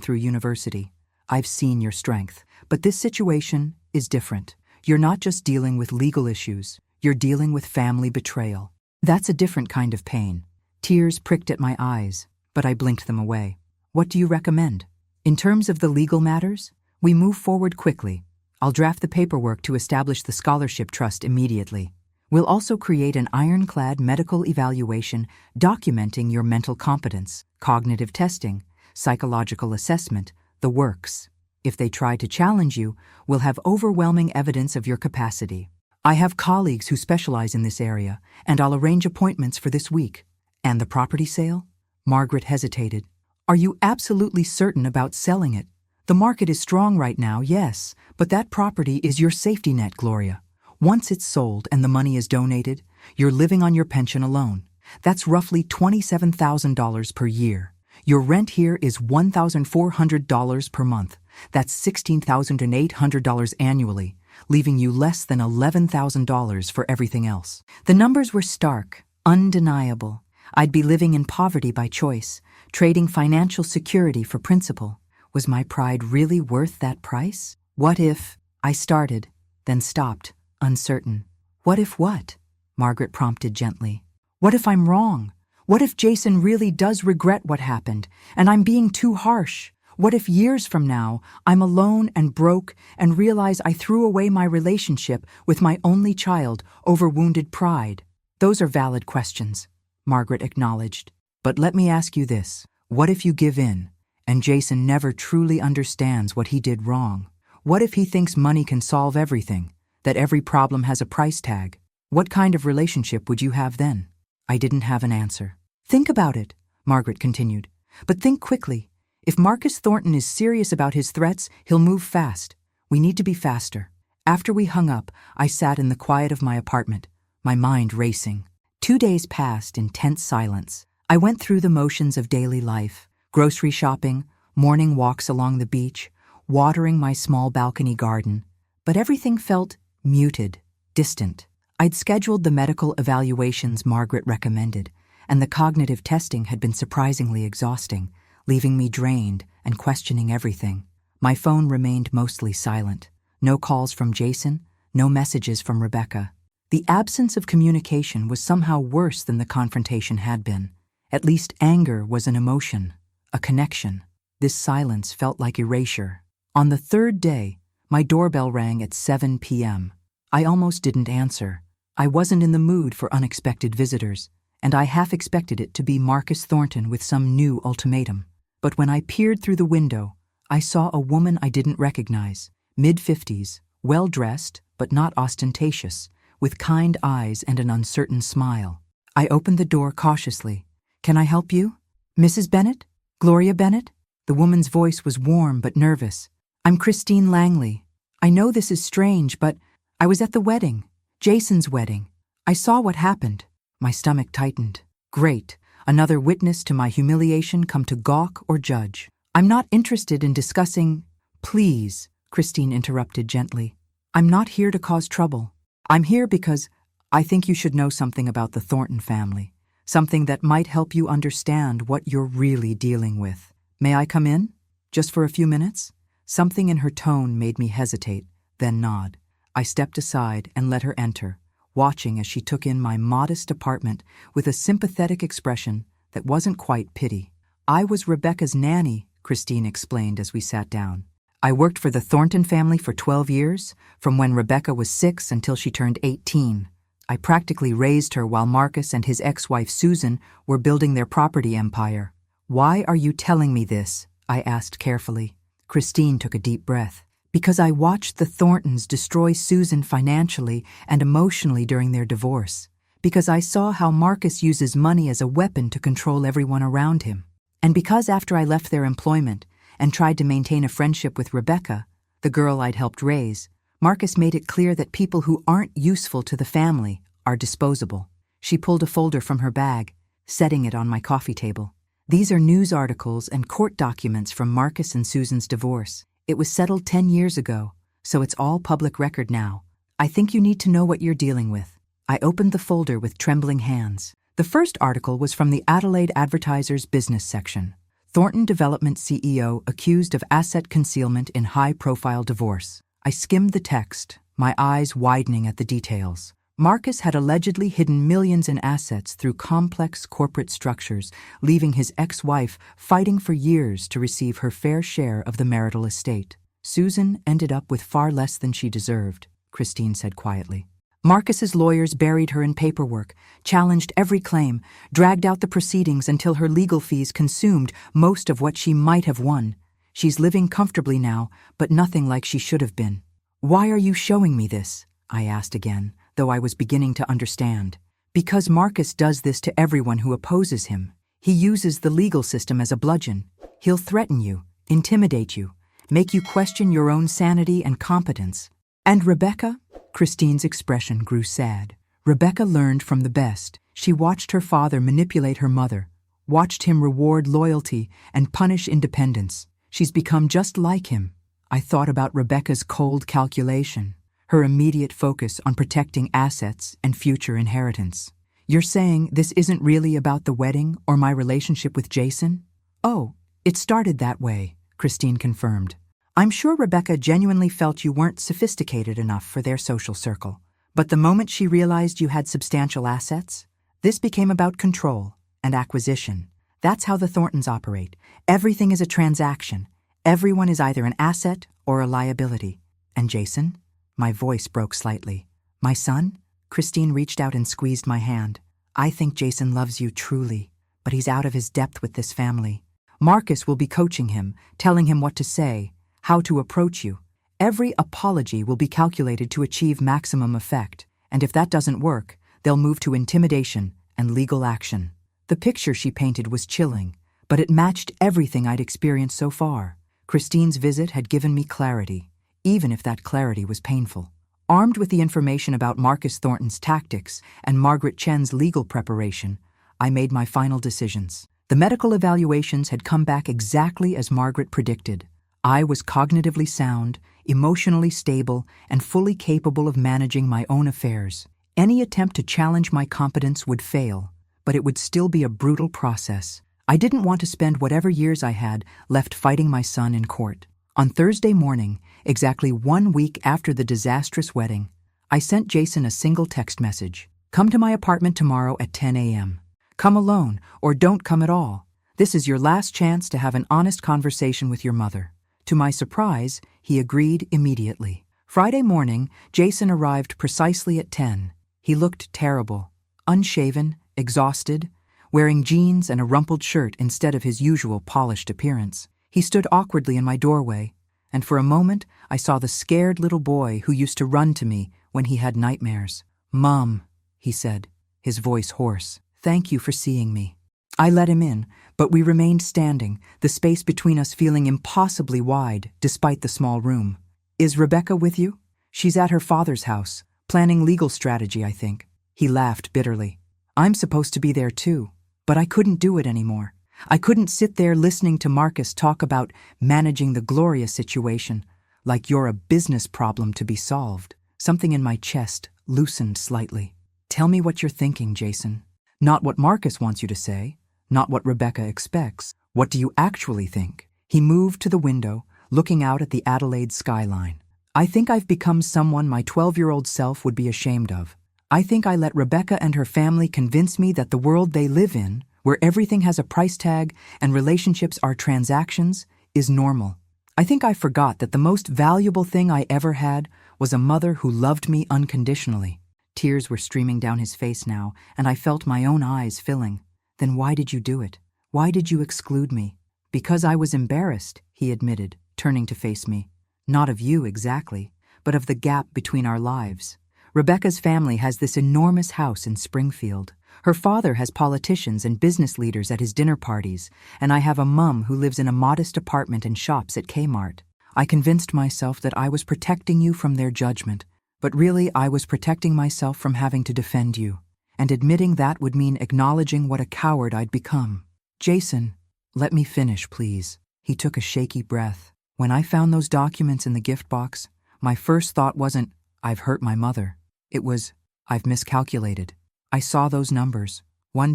through university. I've seen your strength. But this situation is different. You're not just dealing with legal issues. You're dealing with family betrayal. That's a different kind of pain. Tears pricked at my eyes, but I blinked them away. What do you recommend? In terms of the legal matters, we move forward quickly. I'll draft the paperwork to establish the scholarship trust immediately. We'll also create an ironclad medical evaluation documenting your mental competence, cognitive testing, psychological assessment, the works. If they try to challenge you, we'll have overwhelming evidence of your capacity. I have colleagues who specialize in this area, and I'll arrange appointments for this week. And the property sale? Margaret hesitated. Are you absolutely certain about selling it? The market is strong right now, yes, but that property is your safety net, Gloria. Once it's sold and the money is donated, you're living on your pension alone. That's roughly $27,000 per year. Your rent here is $1,400 per month. That's $16,800 annually, leaving you less than $11,000 for everything else. The numbers were stark, undeniable. I'd be living in poverty by choice, trading financial security for principal. Was my pride really worth that price? What if... I started, then stopped, uncertain. What if what? Margaret prompted gently. What if I'm wrong? What if Jason really does regret what happened, and I'm being too harsh? What if years from now, I'm alone and broke and realize I threw away my relationship with my only child over wounded pride? Those are valid questions, Margaret acknowledged. But let me ask you this. What if you give in, and Jason never truly understands what he did wrong? What if he thinks money can solve everything, that every problem has a price tag? What kind of relationship would you have then? I didn't have an answer. Think about it, Margaret continued. But think quickly. If Marcus Thornton is serious about his threats, he'll move fast. We need to be faster. After we hung up, I sat in the quiet of my apartment, my mind racing. 2 days passed in tense silence. I went through the motions of daily life, grocery shopping, morning walks along the beach, watering my small balcony garden. But everything felt muted, distant. I'd scheduled the medical evaluations Margaret recommended, and the cognitive testing had been surprisingly exhausting, leaving me drained and questioning everything. My phone remained mostly silent. No calls from Jason, no messages from Rebecca. The absence of communication was somehow worse than the confrontation had been. At least anger was an emotion, a connection. This silence felt like erasure. On the third day, my doorbell rang at 7 p.m. I almost didn't answer. I wasn't in the mood for unexpected visitors, and I half expected it to be Marcus Thornton with some new ultimatum. But when I peered through the window, I saw a woman I didn't recognize, mid-50s, well-dressed but not ostentatious, with kind eyes and an uncertain smile. I opened the door cautiously. "Can I help you? Mrs. Bennett? Gloria Bennett?" The woman's voice was warm but nervous. "I'm Christine Langley. I know this is strange, but I was at the wedding, Jason's wedding. I saw what happened." My stomach tightened. Great. Another witness to my humiliation come to gawk or judge. "I'm not interested in discussing..." "Please," Christine interrupted gently. I'm not here to cause trouble. I'm here because I think you should know something about the Thornton family, something that might help you understand what you're really dealing with. May I come in? Just for a few minutes? Something in her tone made me hesitate, then nod. I stepped aside and let her enter, watching as she took in my modest apartment with a sympathetic expression that wasn't quite pity. I was Rebecca's nanny, Christine explained as we sat down. I worked for the Thornton family for 12 years, from when Rebecca was 6 until she turned 18. I practically raised her while Marcus and his ex-wife Susan were building their property empire. Why are you telling me this? I asked carefully. Christine took a deep breath. Because I watched the Thorntons destroy Susan financially and emotionally during their divorce. Because I saw how Marcus uses money as a weapon to control everyone around him. And because after I left their employment and tried to maintain a friendship with Rebecca, the girl I'd helped raise, Marcus made it clear that people who aren't useful to the family are disposable. She pulled a folder from her bag, setting it on my coffee table. These are news articles and court documents from Marcus and Susan's divorce. It was settled 10 years ago, so it's all public record now. I think you need to know what you're dealing with. I opened the folder with trembling hands. The first article was from the Adelaide Advertiser's business section. Thornton Development CEO accused of asset concealment in high-profile divorce. I skimmed the text, my eyes widening at the details. Marcus had allegedly hidden millions in assets through complex corporate structures, leaving his ex-wife fighting for years to receive her fair share of the marital estate. Susan ended up with far less than she deserved, Christine said quietly. Marcus's lawyers buried her in paperwork, challenged every claim, dragged out the proceedings until her legal fees consumed most of what she might have won. She's living comfortably now, but nothing like she should have been. Why are you showing me this? I asked again, though I was beginning to understand. Because Marcus does this to everyone who opposes him. He uses the legal system as a bludgeon. He'll threaten you, intimidate you, make you question your own sanity and competence. And Rebecca? Christine's expression grew sad. Rebecca learned from the best. She watched her father manipulate her mother, watched him reward loyalty and punish independence. She's become just like him. I thought about Rebecca's cold calculation, her immediate focus on protecting assets and future inheritance. You're saying this isn't really about the wedding or my relationship with Jason? Oh, it started that way, Christine confirmed. I'm sure Rebecca genuinely felt you weren't sophisticated enough for their social circle. But the moment she realized you had substantial assets, this became about control and acquisition. That's how the Thorntons operate. Everything is a transaction. Everyone is either an asset or a liability. And Jason? My voice broke slightly. My son? Christine reached out and squeezed my hand. I think Jason loves you truly, but he's out of his depth with this family. Marcus will be coaching him, telling him what to say, how to approach you. Every apology will be calculated to achieve maximum effect, and if that doesn't work, they'll move to intimidation and legal action. The picture she painted was chilling, but it matched everything I'd experienced so far. Christine's visit had given me clarity, even if that clarity was painful. Armed with the information about Marcus Thornton's tactics and Margaret Chen's legal preparation, I made my final decisions. The medical evaluations had come back exactly as Margaret predicted. I was cognitively sound, emotionally stable, and fully capable of managing my own affairs. Any attempt to challenge my competence would fail, but it would still be a brutal process. I didn't want to spend whatever years I had left fighting my son in court. On Thursday morning, exactly 1 week after the disastrous wedding, I sent Jason a single text message. Come to my apartment tomorrow at 10 a.m. Come alone, or don't come at all. This is your last chance to have an honest conversation with your mother. To my surprise, he agreed immediately. Friday morning, Jason arrived precisely at 10. He looked terrible, unshaven, exhausted, wearing jeans and a rumpled shirt instead of his usual polished appearance. He stood awkwardly in my doorway, and for a moment I saw the scared little boy who used to run to me when he had nightmares. "Mom," he said, his voice hoarse, "thank you for seeing me." I let him in, but we remained standing, the space between us feeling impossibly wide despite the small room. "Is Rebecca with you? She's at her father's house, planning legal strategy, I think." He laughed bitterly. "I'm supposed to be there too, but I couldn't do it anymore. I couldn't sit there listening to Marcus talk about managing the Gloria situation, like you're a business problem to be solved. Something in my chest loosened slightly. Tell me what you're thinking, Jason. Not what Marcus wants you to say, not what Rebecca expects. What do you actually think? He moved to the window, looking out at the Adelaide skyline. I think I've become someone my 12-year-old self would be ashamed of. I think I let Rebecca and her family convince me that the world they live in, where everything has a price tag and relationships are transactions, is normal. I think I forgot that the most valuable thing I ever had was a mother who loved me unconditionally. Tears were streaming down his face now, and I felt my own eyes filling. Then why did you do it? Why did you exclude me? Because I was embarrassed, he admitted, turning to face me. Not of you exactly, but of the gap between our lives. Rebecca's family has this enormous house in Springfield. Her father has politicians and business leaders at his dinner parties, and I have a mum who lives in a modest apartment and shops at Kmart. I convinced myself that I was protecting you from their judgment, but really I was protecting myself from having to defend you, and admitting that would mean acknowledging what a coward I'd become. Jason, let me finish, please. He took a shaky breath. When I found those documents in the gift box, my first thought wasn't, I've hurt my mother. It was, I've miscalculated. I saw those numbers, $1,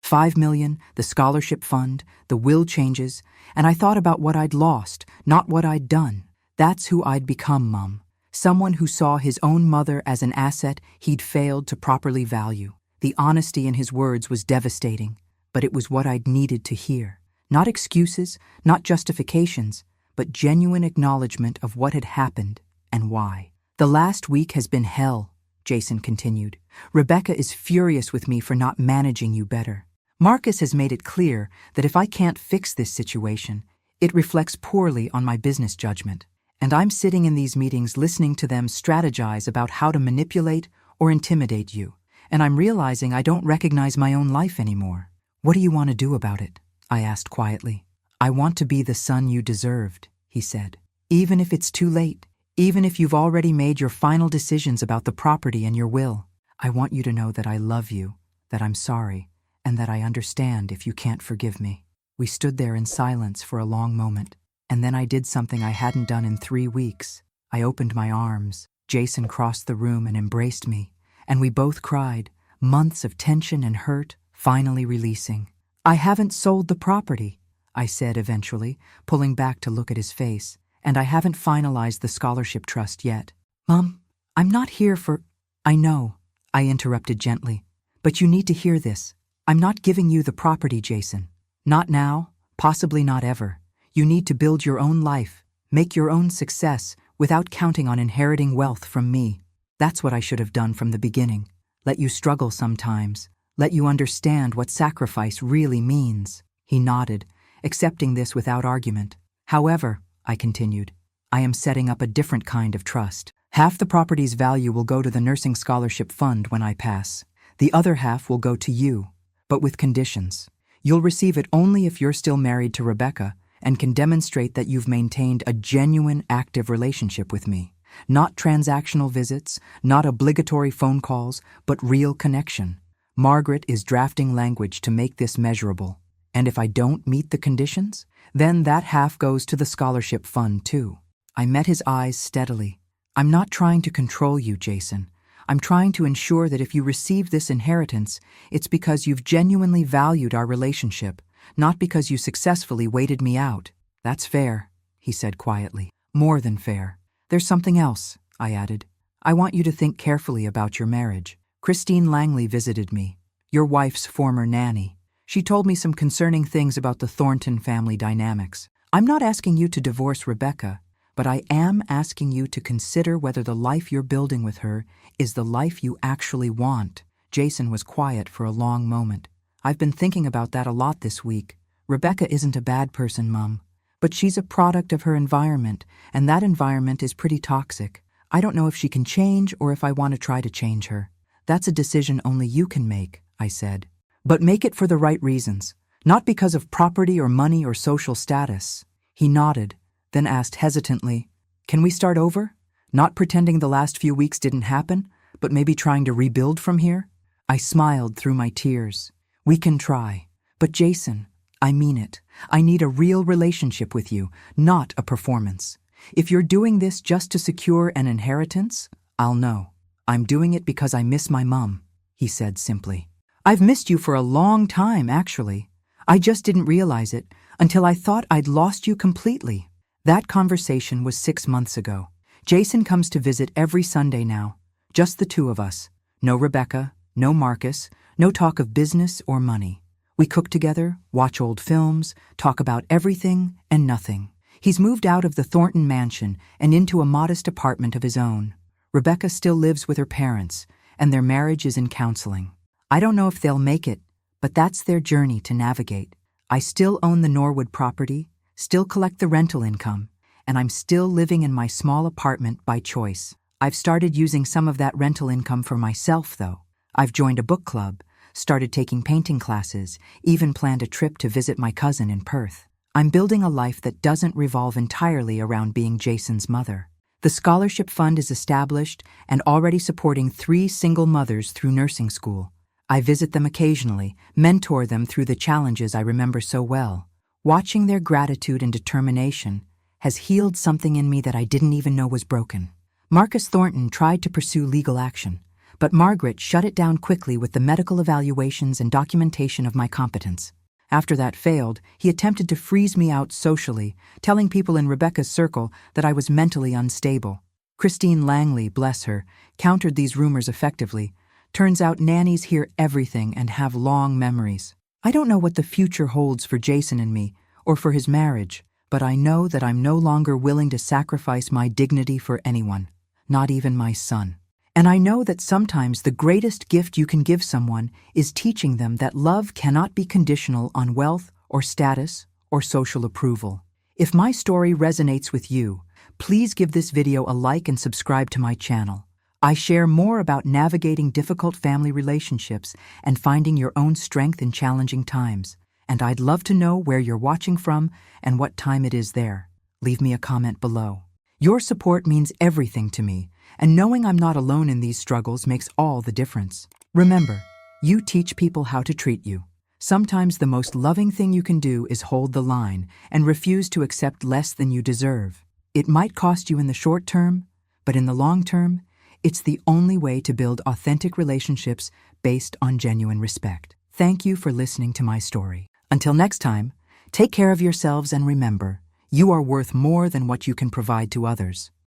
$5 million, the scholarship fund, the will changes, and I thought about what I'd lost, not what I'd done. That's who I'd become, Mum. Someone who saw his own mother as an asset he'd failed to properly value. The honesty in his words was devastating, but it was what I'd needed to hear. Not excuses, not justifications, but genuine acknowledgement of what had happened and why. The last week has been hell, Jason continued. Rebecca is furious with me for not managing you better. Marcus has made it clear that if I can't fix this situation, it reflects poorly on my business judgment. And I'm sitting in these meetings listening to them strategize about how to manipulate or intimidate you. And I'm realizing I don't recognize my own life anymore. What do you want to do about it? I asked quietly. I want to be the son you deserved, he said. Even if it's too late. Even if you've already made your final decisions about the property and your will, I want you to know that I love you, that I'm sorry, and that I understand if you can't forgive me. We stood there in silence for a long moment, and then I did something I hadn't done in 3 weeks. I opened my arms. Jason crossed the room and embraced me, and we both cried, months of tension and hurt finally releasing. I haven't sold the property, I said eventually, pulling back to look at his face. And I haven't finalized the scholarship trust yet. Mom, I'm not here for— I know, I interrupted gently. But you need to hear this. I'm not giving you the property, Jason. Not now, possibly not ever. You need to build your own life, make your own success, without counting on inheriting wealth from me. That's what I should have done from the beginning. Let you struggle sometimes. Let you understand what sacrifice really means. He nodded, accepting this without argument. However, I continued, I am setting up a different kind of trust. Half the property's value will go to the nursing scholarship fund when I pass. The other half will go to you, but with conditions. You'll receive it only if you're still married to Rebecca and can demonstrate that you've maintained a genuine, active relationship with me. Not transactional visits, not obligatory phone calls, but real connection. Margaret is drafting language to make this measurable. And if I don't meet the conditions, then that half goes to the scholarship fund too. I met his eyes steadily. I'm not trying to control you, Jason. I'm trying to ensure that if you receive this inheritance, it's because you've genuinely valued our relationship, not because you successfully waited me out. That's fair, he said quietly. More than fair. There's something else, I added. I want you to think carefully about your marriage. Christine Langley visited me, your wife's former nanny. She told me some concerning things about the Thornton family dynamics. I'm not asking you to divorce Rebecca, but I am asking you to consider whether the life you're building with her is the life you actually want. Jason was quiet for a long moment. I've been thinking about that a lot this week. Rebecca isn't a bad person, Mum, but she's a product of her environment, and that environment is pretty toxic. I don't know if she can change or if I want to try to change her. That's a decision only you can make, I said. But make it for the right reasons, not because of property or money or social status. He nodded, then asked hesitantly, Can we start over? Not pretending the last few weeks didn't happen, but maybe trying to rebuild from here? I smiled through my tears. We can try. But Jason, I mean it. I need a real relationship with you, not a performance. If you're doing this just to secure an inheritance, I'll know. I'm doing it because I miss my mom, he said simply. I've missed you for a long time, actually. I just didn't realize it until I thought I'd lost you completely. That conversation was 6 months ago. Jason comes to visit every Sunday now. Just the two of us. No Rebecca, no Marcus, no talk of business or money. We cook together, watch old films, talk about everything and nothing. He's moved out of the Thornton mansion and into a modest apartment of his own. Rebecca still lives with her parents, and their marriage is in counseling. I don't know if they'll make it, but that's their journey to navigate. I still own the Norwood property, still collect the rental income, and I'm still living in my small apartment by choice. I've started using some of that rental income for myself, though. I've joined a book club, started taking painting classes, even planned a trip to visit my cousin in Perth. I'm building a life that doesn't revolve entirely around being Jason's mother. The scholarship fund is established and already supporting 3 single mothers through nursing school. I visit them occasionally, mentor them through the challenges I remember so well. Watching their gratitude and determination has healed something in me that I didn't even know was broken. Marcus Thornton tried to pursue legal action, but Margaret shut it down quickly with the medical evaluations and documentation of my competence. After that failed, he attempted to freeze me out socially, telling people in Rebecca's circle that I was mentally unstable. Christine Langley, bless her, countered these rumors effectively. Turns out nannies hear everything and have long memories. I don't know what the future holds for Jason and me, or for his marriage, but I know that I'm no longer willing to sacrifice my dignity for anyone, not even my son. And I know that sometimes the greatest gift you can give someone is teaching them that love cannot be conditional on wealth or status or social approval. If my story resonates with you, please give this video a like and subscribe to my channel. I share more about navigating difficult family relationships and finding your own strength in challenging times. And I'd love to know where you're watching from and what time it is there. Leave me a comment below. Your support means everything to me, and knowing I'm not alone in these struggles makes all the difference. Remember, you teach people how to treat you. Sometimes the most loving thing you can do is hold the line and refuse to accept less than you deserve. It might cost you in the short term, but in the long term, it's the only way to build authentic relationships based on genuine respect. Thank you for listening to my story. Until next time, take care of yourselves and remember, you are worth more than what you can provide to others.